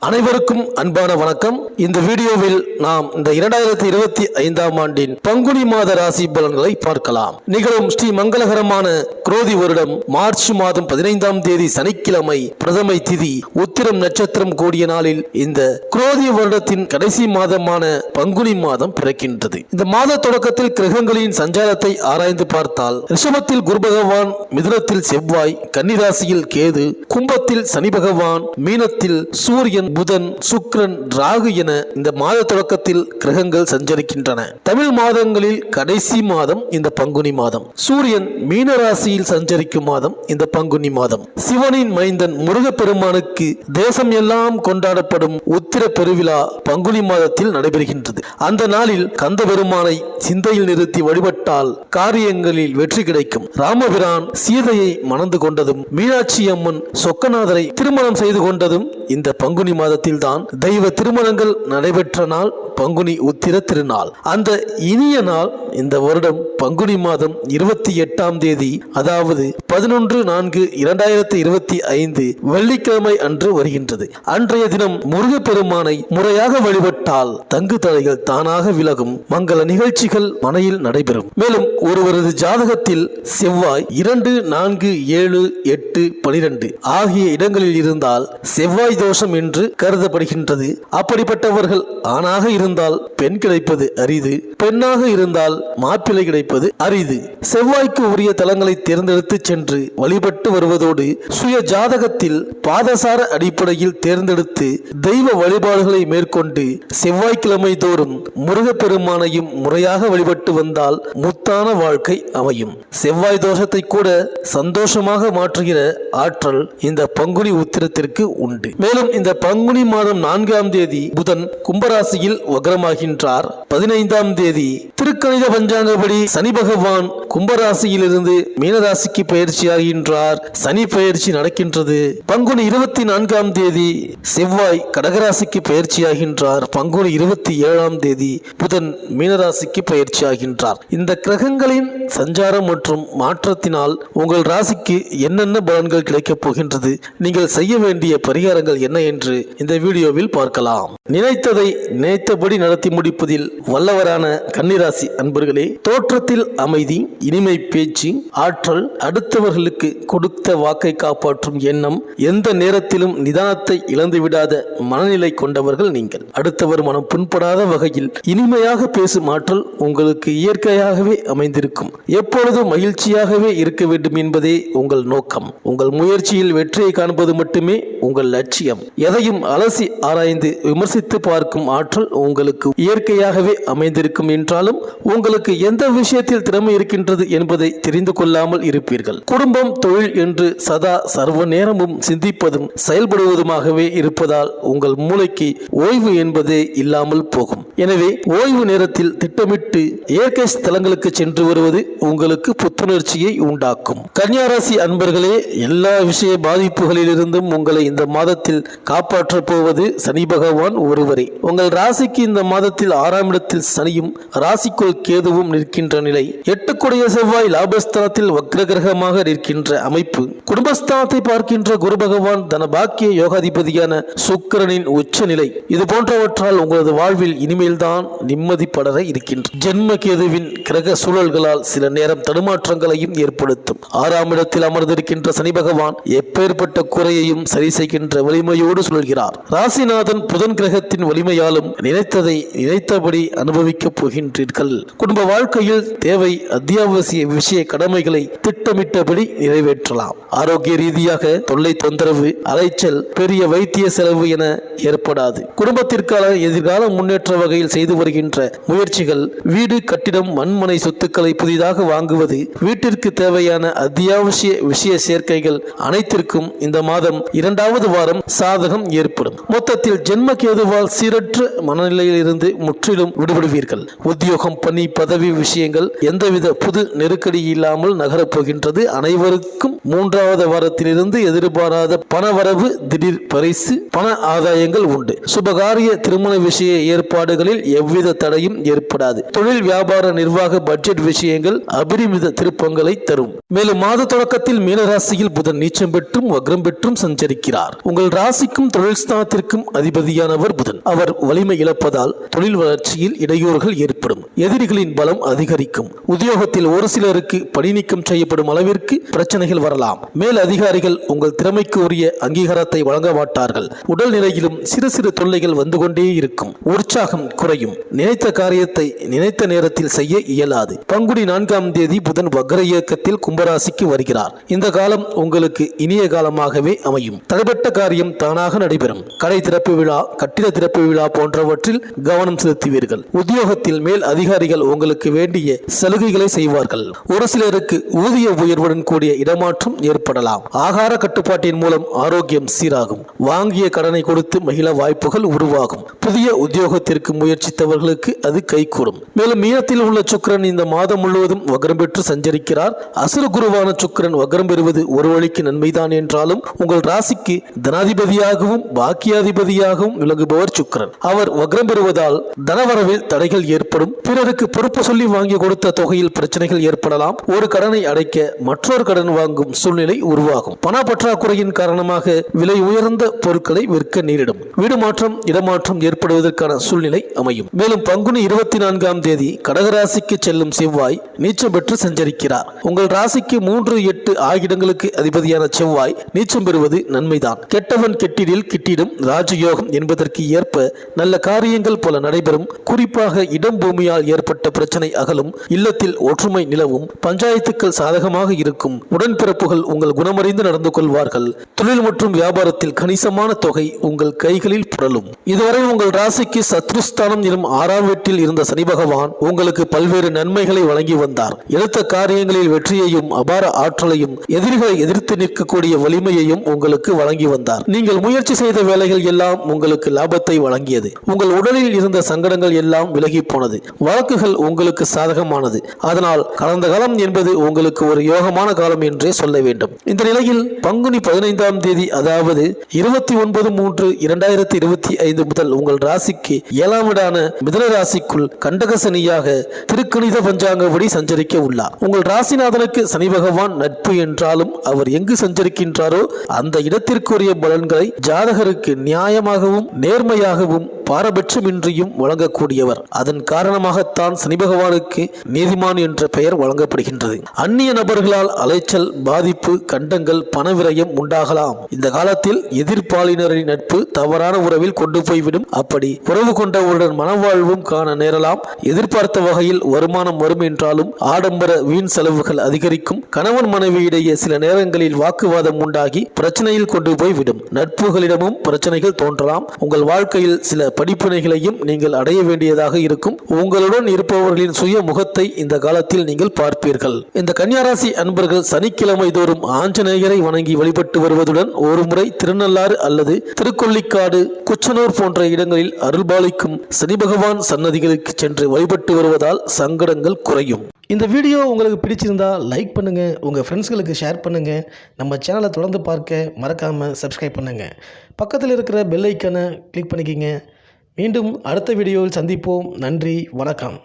அனைவருக்கும் அன்பான வணக்கம். இந்த வீடியோவில் நாம் இந்த 2025ஆம் ஆண்டின் பங்குனி மாத ராசி பலன்களை பார்க்கலாம். நிகழும் ஸ்ரீ மங்களகரமான குரோதி வருடம் மார்ச் மாதம் 15ஆம் தேதி சனிக்கிழமை பிரதமை திதி உத்திரம் நட்சத்திரம் கூடிய நாளில் இந்த குரோதி வருடத்தின் கடைசி மாதமான பங்குனி மாதம் பிறக்கின்றது. இந்த மாத தொடக்கத்தில் கிரகங்களின் சஞ்சாரத்தை ஆராய்ந்து பார்த்தால் ரிஷபத்தில் குரு பகவான், மிதுனத்தில் செவ்வாய், கன்னிராசியில் கேது, கும்பத்தில் சனி பகவான், மீனத்தில் சூரியன், புதன், சுக்கிரன், ராகு என இந்த மாத தொடக்கத்தில் கிரகங்கள் சஞ்சரிக்கின்றன. தமிழ் மாதங்களில் கடைசி மாதம் இந்த பங்குனி மாதம். சூரியன் மீன ராசியில் சஞ்சரிக்கும் மாதம் இந்த பங்குனி மாதம். சிவனின் மைந்தன் முருகப்பெருமானுக்கு தேசம் எல்லாம் கொண்டாடப்படும் உத்திர பெருவிழா பங்குனி மாதத்தில் நடைபெறுகின்றது. அந்த நாளில் கந்த பெருமானை சிந்தையில் நிறுத்தி வழிபட்டால் காரியங்களில் வெற்றி கிடைக்கும். ராமபிரான் சீதையை மணந்து கொண்டதும், மீனாட்சி அம்மன் சொக்கநாதரை திருமணம் செய்து கொண்டதும் இந்த பங்குனி மாதத்தில் தான். தெய்வ திருமணங்கள் நடைபெற்ற நாள் பங்குனி உத்திர திருநாள். அந்த இனிய நாள் இந்த வருடம் பங்குனி மாதம் 28ஆம் தேதி, அதாவது 11/4/2025 வெள்ளிக்கிழமை அன்று வருகின்றது. அன்றைய தினம் முருகப்பெருமானை முறையாக வழிபட்டால் தங்கு தடைகள் தானாக விலகும், மங்கள நிகழ்ச்சிகள் மனையில் நடைபெறும். மேலும் ஒருவரது ஜாதகத்தில் செவ்வாய் 2, 4, 7, 8, 12 ஆகிய இடங்களில் இருந்தால் செவ்வாய் தோஷம் என்று கருதப்படுகின்றது. அப்படிப்பட்டவர்கள் ஆணாக இருந்தால் பெண் கிடைப்பது அரிது, பெண்ணாக இருந்தால் மாப்பிள்ளை கிடைப்பது அரிது. செவ்வாய்க்கு உரிய தலங்களை தேர்ந்தெடுத்து சென்று வழிபட்டு வருவதோடு சுய ஜாதகத்தில் பாதசார அடிப்படையில் தேர்ந்தெடுத்து தெய்வ வழிபாடுகளை மேற்கொண்டு செவ்வாய்க்கிழமை தோறும் முருகப்பெருமானையும் முறையாக வழிபட்டு வந்தால் முத்தான வாழ்க்கை அமையும். செவ்வாய் தோஷத்தை கூட சந்தோஷமாக மாற்றுகிற ஆற்றல் இந்த பங்குனி உத்திரத்திற்கு உண்டு. மேலும் இந்த பங்குனி மாதம் 4ஆம் தேதி புதன் கும்பராசியில் வக்ரமாகின்றார். 15ஆம் தேதி திருக்கணித பஞ்சாங்கப்படி சனி பகவான் கும்பராசியிலிருந்து மீனராசிக்கு பயிற்சியாகின்றார். சனி பயிற்சி நடக்கின்றது. பங்குனி 24ஆம் தேதி செவ்வாய் கடகராசிக்கு பயிற்சியாகின்றார். பங்குனி 27ஆம் தேதி புதன் மீனராசிக்கு பயிற்சியாகின்றார். இந்த கிரகங்களின் சஞ்சாரம் மற்றும் மாற்றத்தினால் உங்கள் ராசிக்கு என்னென்ன பலன்கள் கிடைக்கப் போகின்றது, நீங்கள் செய்ய வேண்டிய பரிகாரங்கள் என்ன என்று இந்த வீடியோவில் பார்க்கலாம். நினைத்ததை நினைத்தபடி நடத்தி முடிப்பதில் வல்லவரான கன்னிராசி அன்பர்களே, தோற்றத்தில் அமைதி, இனிமை பேச்சு, ஆற்றல், அடுத்தவர்களுக்கு கொடுத்த வாக்கை காப்பாற்றும் எண்ணம், எந்த நேரத்திலும் நிதானத்தை இழந்துவிடாத மனநிலை கொண்டவர்கள் நீங்கள். அடுத்தவர் மனம் புண்படாத வகையில் இனிமையாக பேசும் ஆற்றல் உங்களுக்கு இயற்கையாகவே அமைந்திருக்கும். எப்பொழுதும் மகிழ்ச்சியாகவே இருக்க வேண்டும் என்பதே உங்கள் நோக்கம். உங்கள் முயற்சியில் வெற்றியை காண்பது மட்டுமே உங்கள் லட்சியம். எதையும் அலசி ஆராய்ந்து விமர்சித்து பார்க்கும் ஆற்றல் உங்களுக்கு இயற்கையாகவே அமைந்திருக்கும் என்றாலும் உங்களுக்கு எந்த விஷயத்தில் திறமை இருக்கின்றது என்பதை தெரிந்து கொள்ளாமல் இருப்பீர்கள். குடும்பம், தொழில் என்று சதா சர்வ நேரமும் சிந்திப்பதும் செயல்படுவதுமாகவே இருப்பதால் உங்கள் மூளைக்கு ஓய்வு என்பதே இல்லாமல் போகும். எனவே ஓய்வு நேரத்தில் திட்டமிட்டு இயற்கை ஸ்தலங்களுக்கு சென்று வருவது உங்களுக்கு புத்துணர்ச்சியை உண்டாக்கும். கன்னியாராசி அன்பர்களே, எல்லா விஷய பாதிப்புகளிலிருந்தும் உங்களை இந்த மாதத்தில் காப்பாற்றப் போவது சனி பகவான் ஒருவரே. உங்கள் ராசிக்கு இந்த மாதத்தில் 6ஆம் இடத்தில் சனியும் ராசிக்குள் கேதுவும் நிற்கின்ற நிலை. 8 செவ்வாய் லாபஸ்தானத்தில் வக்ர கிரகமாக நிற்கின்ற அமைப்பு. குடும்பஸ்தானத்தை பார்க்கின்ற குரு பகவான் தனபாக்கிய யோகாதிபதியான சுக்கிரனின் உச்ச நிலை. இது போன்றவற்றால் உங்களது வாழ்வில் இனிமேல்தான் நிம்மதி படர இருக்கின்ற. ஜென்ம கேதுவின் கிரக சூழல்களால் சில நேரம் தடுமாற்றங்களையும் ஏற்படுத்தும். 6ஆம் இடத்தில் அமர்ந்திருக்கின்ற சனி பகவான் எப்பேற்பட்ட குறையையும் சரி செய்கின்ற வலிமையோடு சுழல்கிறார். ராசிநாதன் புதன் கிரகத்தின் வலிமையாலும் நினைத்ததை நினைத்தபடி அனுபவிக்கப் போகின்றீர்கள். குடும்ப வாழ்க்கையில் தேவை அத்தியாவசிய விஷய கடமைகளை திட்டமிட்டபடி நிறைவேற்றலாம். ஆரோக்கிய ரீதியாக தொல்லை, தொந்தரவு, அலைச்சல், பெரிய வைத்திய செலவு என ஏற்படாது. குடும்பத்திற்கான எதிர்கால முன்னேற்ற வகையில் செய்து வருகின்ற முயற்சிகள், வீடு, கட்டிடம், மண்மனை சொத்துக்களை புதிதாக வாங்குவது, வீட்டிற்கு தேவையான அத்தியாவசிய விஷய சேர்க்கைகள் அனைத்திற்கும் இந்த மாதம் 2வது வாரம் சாதகம் ஏற்படும். மொத்தத்தில் ஜென்ம கேதுவால் சீரற்ற மனநிலையில் இருந்து முற்றிலும் விடுபடுவீர்கள். உத்தியோகம், பணி, பதவி விஷயங்கள் எந்தவித புது நெருக்கடி இல்லாமல் நகரப் போகின்றது. அனைவருக்கும் 3வது வாரத்திலிருந்து எதிர்பாராத பணவரவு, திடீர் பரிசு, பண ஆதாயங்கள் உண்டு. சுபகாரிய திருமண விஷய ஏற்பாடுகளில் எவ்வித தடையும் ஏற்படாது. தொழில், வியாபார, நிர்வாக, பட்ஜெட் விஷயங்கள் அபரிமித திருப்பங்களை தரும். மேலும் மாத தொடக்கத்தில் மீனராசியில் புதன் நீச்சம் பெற்றும் வக்ரம் பெற்றும் சஞ்சரிக்கிறார். உங்கள் ராசிக்கும் தொழில் ஸ்தானத்திற்கும் அதிபதியானவர் புதன். அவர் வலிமை இழப்பதால் தொழில் வளர்ச்சியில் இடையூறுகள் ஏற்படும். எதிரிகளின் பலம் அதிகரிக்கும். உத்தியோகத்தில் ஒரு சிலருக்கு பணி நீக்கம் செய்யப்படும் அளவிற்கு பிரச்சனைகள் வரலாம். மேல் அதிகாரிகள் உங்கள் திறமைக்கு உரிய அங்கீகாரத்தை வழங்க மாட்டார்கள். உடல் நிலையிலும் சிறு சிறு தொல்லைகள் வந்து கொண்டே இருக்கும். உற்சாகம் குறையும். நினைத்த காரியத்தை நினைத்த நேரத்தில் செய்ய இயலாது. பங்குனி 4ஆம் தேதி புதன் வக்ர இயக்கத்தில் கும்பராசிக்கு வருகிறார். இந்த காலம் உங்களுக்கு இனிய காலமாகவே அமையும். தடைப்பட்ட காரியம் தானாக நடைபெறும். கடை திறப்பு விழா, கட்டிட திறப்பு விழா போன்றவற்றில் கவனம் செலுத்துவீர்கள். உத்தியோகத்தில் மேல் அதிகாரிகள் உங்களுக்கு வேண்டிய சலுகைகளை செய்வார்கள். ஒரு சிலருக்கு ஊதிய உயர்வுடன் கூடிய இடமாற்றம் ஏற்படலாம். ஆகார கட்டுப்பாட்டின் மூலம் ஆரோக்கியம் சீராகும். வாங்கிய கடனை கொடுத்து மகிழ வாய்ப்புகள் உருவாகும். புதிய உத்தியோகத்திற்கு முயற்சித்தவர்களுக்கு அது கைகூடும். மேலும் மீனத்தில் உள்ள சுக்கிரன் இந்த மாதம் முழுவதும் வக்ரம் பெற்று சஞ்சரிக்கிறார். அசுர குருவான சுக்கிரன் வக்ரம் பெறுவது ஒரு வழிக்கு நன்மைதான் என்றாலும் உங்கள் ராசிக்கு தனாதிபதியாகவும் பாக்கியாதிபதியாகவும் விளங்குபவர் சுக்கிரன். அவர் வக்ரம் பெறுவதால் தனவரவில் தடைகள் ஏற்படும். பிறருக்கு பொறுப்பு சொல்லி வாங்கி கொடுத்த தொகையில் பிரச்சனைகள் ஏற்படலாம். ஒரு கடனை அடைக்க மற்றொரு கடன் வாங்கும் சூழ்நிலை உருவாகும். பண பற்றாக்குறையின் காரணமாக விலை உயர்ந்த பொருட்களை விற்க நேரிடும். வீடு மாற்றம், இடமாற்றம் ஏற்படுவதற்கான சூழ்நிலை அமையும். மேலும் பங்குனி 24ஆம் தேதி கடகராசிக்கு செல்லும் செவ்வாய் நீச்சம் பெற்று சஞ்சரிக்கிறார். உங்கள் ராசிக்கு 3, 8 ஆகிடங்களுக்கு அதிபதியான செவ்வாய் நீச்சம் பெறுவது நன்மைதான். கெட்டவன் கெட்டிடில் கிட்டிடும் ராஜயோகம் என்பதற்கு ஏற்ப நல்ல காரியங்கள் பல நடைபெறும். குறிப்பாக இடம் பூமியால் ஏற்பட்ட பிரச்சனை அகலும். இல்லத்தில் ஒற்றுமை நிலவும். பஞ்சாயத்துக்கள் சாதகமாக இருக்கும். உடன்பிறப்புகள் உங்கள் குணமறிந்து நடந்து கொள்வார்கள். தொழில் மற்றும் வியாபாரத்தில் கணிசமான தொகை உங்கள் கைகளில் புரளும். இதுவரை உங்கள் ராசிக்கு சத்ருஸ்தானம் எனும் 6ஆம் வீட்டில் இருந்த சனி பகவான் உங்களுக்கு பல்வேறு நன்மைகளை வழங்கி வந்தார். எடுத்த காரியங்களில் வெற்றியையும் அபார ஆற்றலையும் எதிரிகளை எதிர்த்து நிற்கக்கூடிய வலிமையையும் உங்களுக்கு வழங்கி வந்தார். நீங்கள் முயற்சி செய்த வேலைகள் எல்லாம் உங்களுக்கு லாபத்தை வழங்கியது. உங்கள் உடலில் இருந்த சங்கடங்கள் எல்லாம் விலகி போனது. வழக்குகள் உங்களுக்கு சாதகமானது. அதனால் கடந்த காலம் என்பது உங்களுக்கு ஒரு யோகமான காலம் என்றே சொல்ல வேண்டும். இந்த நிலையில் பங்குனி 15ஆம் தேதி அதாவது 29/3/2025 முதல் உங்கள் ராசிக்கு 7ஆம் வீடான மிதுன ராசிக்குள் கண்டக சனியாக திருக்கணித பஞ்சாங்கப்படி சஞ்சரிக்க உள்ளார். உங்கள் ராசிநாதனுக்கு சனி பகவான் நட்பு என்றாலும் அவர் எங்கு சஞ்சரிக்கின்றாரோ அந்த இடத்திற்குரிய பலன்களை ஜாதகருக்கு நியாயமாகவும் நேர்மையாகவும் பாரபட்சமின்றியும் வழங்கக்கூடியவர். அதன் காரணமாகத்தான் சனி பகவானுக்கு நீதிமான் என்ற பெயர் வழங்கப்படுகின்றது. அந்நிய நபர்களால் அலைச்சல், பாதிப்பு, கண்டங்கள், பணவிரயம் உண்டாகலாம். இந்த காலத்தில் எதிர்ப்பாளினரின் நட்பு தவறான உறவில் கொண்டு போய்விடும். அப்படி உறவு கொண்டவருடன் மனவாழ்வும் காண நேரலாம். எதிர்பார்த்த வகையில் வருமானம் வரும் என்றாலும் ஆடம்பர வீண் செலவுகள் அதிகரிக்கும். கணவன் மனைவியிடையே சில நேரங்களில் வாக்குவாதம் உண்டாகி பிரச்சனையில் கொண்டு போய்விடும். நட்புகளிடமும் பிரச்சனைகள் தோன்றலாம். உங்கள் வாழ்க்கையில் சில படிப்பினைகளையும் நீங்கள் அடைய வேண்டியதாக இருக்கும். உங்களுடன் இருப்பவர்களின் சுய முகத்தை இந்த காலத்தில் நீங்கள் பார்ப்பீர்கள். இந்த கன்னியாராசி அன்பர்கள் சனிக்கிழமை தோறும் ஆஞ்சநேயரை வணங்கி வழிபட்டு வருவதுடன் ஒரு முறை திருநள்ளாறு அல்லது திருக்கொள்ளிக்காடு, குச்சனூர் போன்ற இடங்களில் அருள்பாலிக்கும் சனி பகவான் சன்னதிகளுக்கு சென்று வழிபட்டு வருவதால் சங்கடங்கள் குறையும். இந்த வீடியோ உங்களுக்கு பிடிச்சிருந்தா லைக் பண்ணுங்க, உங்க ஃப்ரெண்ட்ஸ்களுக்கு ஷேர் பண்ணுங்க. நம்ம சேனலை தொடர்ந்து பார்க்க மறக்காம சப்ஸ்கிரைப் பண்ணுங்க. பக்கத்தில் இருக்கிற பெல் ஐக்கானை கிளிக் பண்ணிக்கிங்க. மீண்டும் அடுத்த வீடியோவில் சந்திப்போம். நன்றி, வணக்கம்.